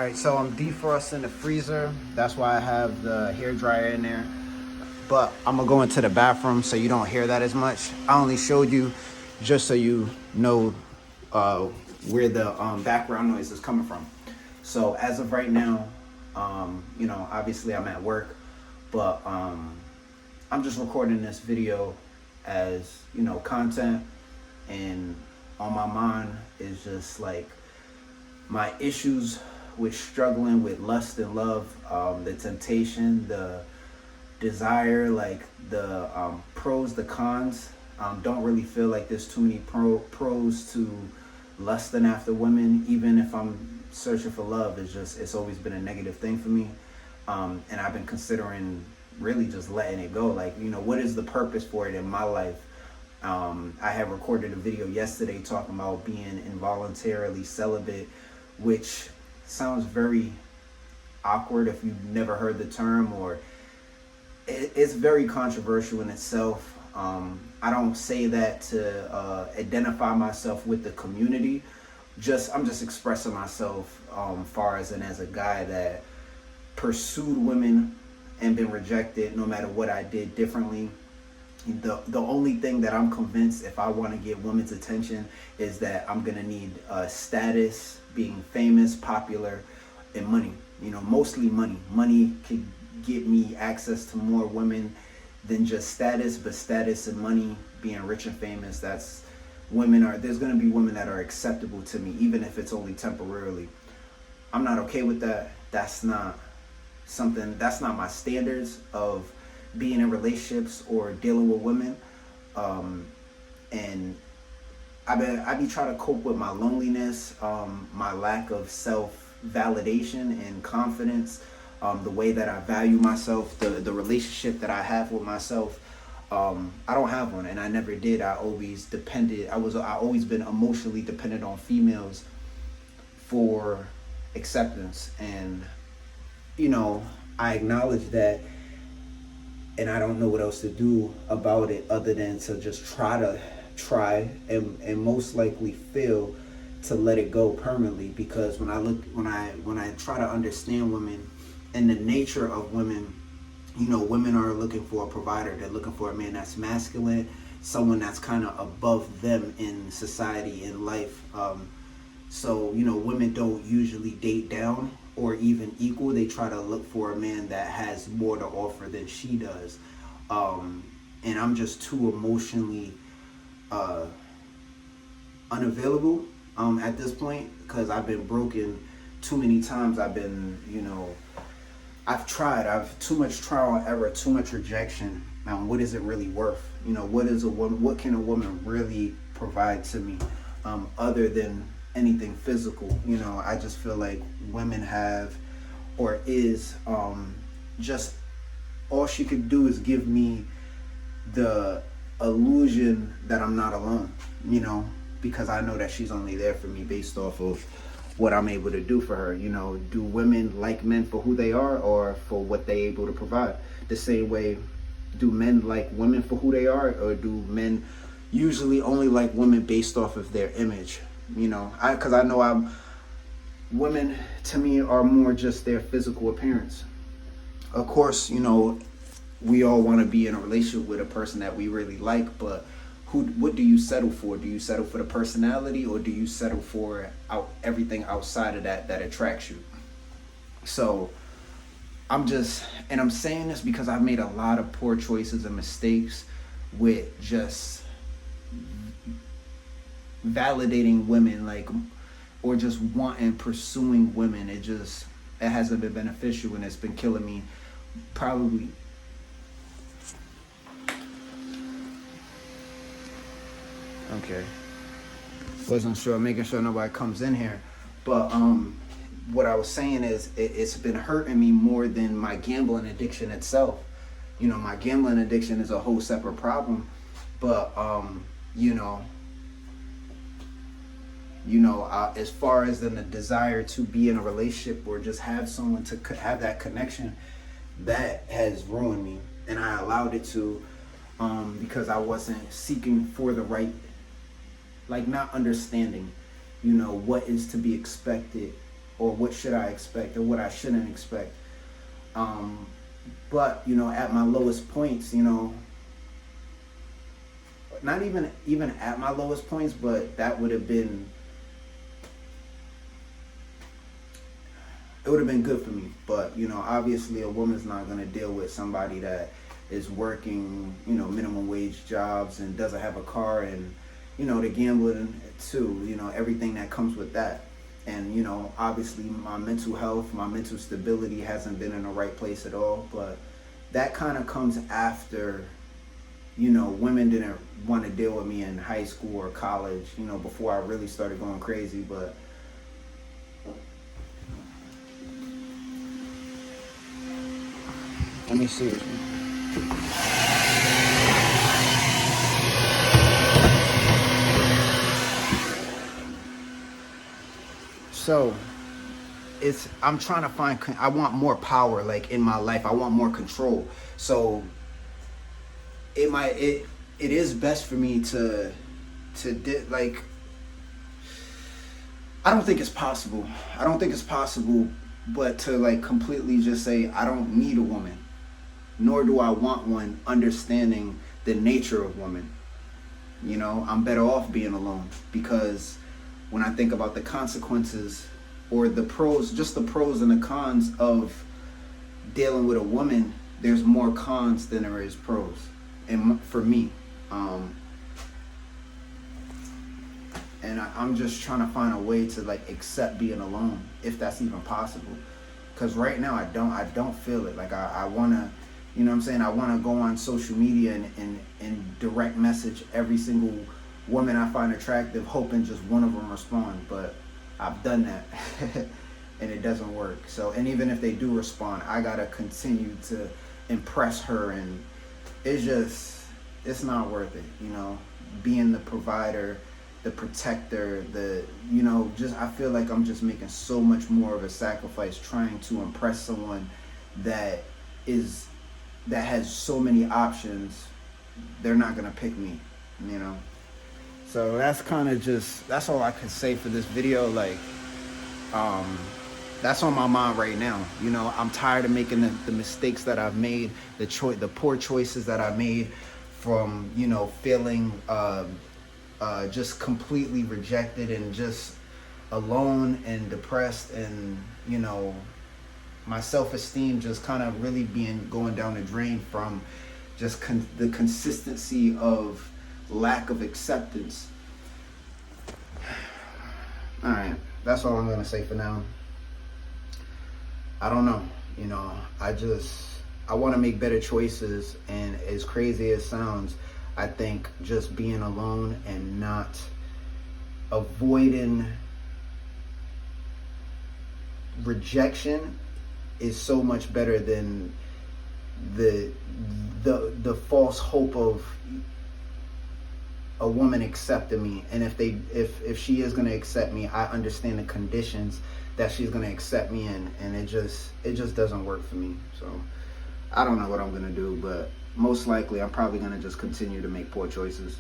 Alright, so I'm defrosting the freezer. That's why I have the hair dryer in there. But I'm gonna go into the bathroom so you don't hear that as much. I only showed you just so you know where the background noise is coming from. So as of right now, obviously I'm at work, but I'm just recording this video as, content, and on my mind is just like my issues with struggling with lust and love, the temptation, the desire, like the pros, the cons. Don't really feel like there's too many pros to lusting after women. Even if I'm searching for love, it's always been a negative thing for me. And I've been considering really just letting it go. Like, what is the purpose for it in my life? I had recorded a video yesterday talking about being involuntarily celibate, which sounds very awkward if you've never heard the term, or it's very controversial in itself. I don't say that to identify myself with the community. I'm just expressing myself as a guy that pursued women and been rejected no matter what I did differently. The only thing that I'm convinced, if I want to get women's attention, is that I'm gonna need status, being famous, popular, and money. Mostly money. Money could get me access to more women than just status, but status and money, being rich and famous, there's gonna be women that are acceptable to me, even if it's only temporarily. I'm not okay with that. That's not my standards of being in relationships or dealing with women. And I be trying to cope with my loneliness, my lack of self-validation and confidence, the way that I value myself, the relationship that I have with myself. I don't have one, and I never did. I always been emotionally dependent on females for acceptance, and I acknowledge that, and I don't know what else to do about it other than to just try and most likely fail to let it go permanently. Because when I try to understand women and the nature of women, women are looking for a provider. They're looking for a man that's masculine, someone that's kind of above them in society, in life. So women don't usually date down or even equal. They try to look for a man that has more to offer than she does. And I'm just too emotionally unavailable at this point, because I've been broken too many times. I've too much trial and error, too much rejection. What is it really worth? What can a woman really provide to me, other than anything physical? I just feel like women have, or is, just all she could do is give me the illusion that I'm not alone, because I know that she's only there for me based off of what I'm able to do for her. Do women like men for who they are or for what they're able to provide? The same way, do men like women for who they are, or do men usually only like women based off of their image? Because I know women to me are more just their physical appearance. Of course, we all want to be in a relationship with a person that we really like, but what do you settle for? Do you settle for the personality, or do you settle for everything outside of that attracts you? So I'm saying this because I've made a lot of poor choices and mistakes with just validating women, or just pursuing women. It hasn't been beneficial, and it's been killing me. Probably okay. Wasn't sure, making sure nobody comes in here. But what I was saying is it's been hurting me more than my gambling addiction itself. My gambling addiction is a whole separate problem. But as far as then the desire to be in a relationship or just have someone to have that connection, that has ruined me. And I allowed it to, because I wasn't seeking for the right, not understanding, what is to be expected or what should I expect or what I shouldn't expect. But you know, at my lowest points, you know, not even at my lowest points, but that would have been, it would have been good for me. But you know, obviously a woman's not going to deal with somebody that is working, you know, minimum wage jobs and doesn't have a car, and you know, the gambling too, you know, everything that comes with that. And you know, obviously my mental health, my mental stability hasn't been in the right place at all. But that kind of comes after, you know, women didn't want to deal with me in high school or college, you know, before I really started going crazy. But let me see. So I'm trying to find, I want more power, like in my life. I want more control. So it is best for me to like, I don't think it's possible. I don't think it's possible, but to like completely just say, I don't need a woman, nor do I want one, understanding the nature of women. You know, I'm better off being alone, because when I think about the consequences or the pros, just the pros and the cons of dealing with a woman, there's more cons than there is pros. And for me, and I'm just trying to find a way to like accept being alone, if that's even possible. Because right now I don't feel it. Like I want to, you know what I'm saying? I want to go on social media and direct message every single woman I find attractive, hoping just one of them respond. But I've done that and it doesn't work. So, and even if they do respond, I gotta continue to impress her, and it's not worth it, you know, being the provider, the protector, you know, just, I feel like I'm just making so much more of a sacrifice trying to impress someone that has so many options. They're not gonna pick me, you know. So that's kind of that's all I can say for this video. Like, that's on my mind right now. You know, I'm tired of making the mistakes that I've made, the poor choices that I made, from, you know, feeling just completely rejected and just alone and depressed, and, you know, my self-esteem just kind of really going down the drain from just the consistency of lack of acceptance. All right, that's all I'm gonna say for now. I don't know, you know, I want to make better choices, and as crazy as it sounds, I think just being alone and not avoiding rejection is so much better than the false hope of a woman accepting me. And if she is going to accept me, I understand the conditions that she's going to accept me in, and it just doesn't work for me. So I don't know what I'm going to do, but most likely I'm probably going to just continue to make poor choices.